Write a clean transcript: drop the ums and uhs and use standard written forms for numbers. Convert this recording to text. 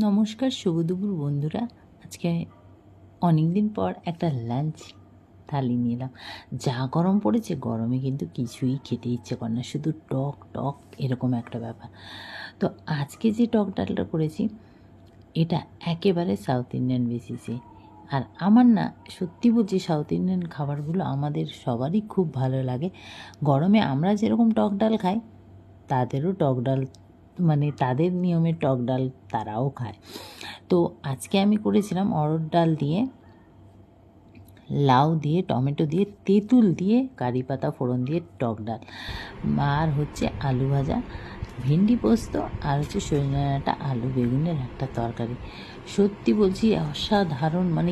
নমস্কার, শুভ দুপুর বন্ধুরা। আজকে অনেক দিন পর একটা লাঞ্চ থালি নিলাম। যা গরম পড়েছে, গরমে কিন্তু কিছুই খেতে ইচ্ছে করে না, শুধু টক টক এরকম একটা ব্যাপার। তো আজকে যে টক ডালটা করেছি, এটা একেবারে সাউথ ইন্ডিয়ান বেসিসে। আর আমার না, সত্যি বলছি, সাউথ ইন্ডিয়ান খাবারগুলো আমাদের সবারই খুব ভালো লাগে। গরমে আমরা যেরকম টক ডাল খাই, তাদেরও টক ডাল, মানে তাদের নিয়মের টক ডাল তারাও খায়। তো আজকে আমি করেছিলাম অড়হর ডাল দিয়ে, লাউ দিয়ে, টমেটো দিয়ে, তেঁতুল দিয়ে, কারি পাতা ফোড়ন দিয়ে টক ডাল, আর হচ্ছে আলু ভাজা, ভেন্ডি পোস্ত, আর হচ্ছে সজনে ডাঁটা, আলু বেগুনের একটা তরকারি। সত্যি বলছি, অসাধারণ, মানে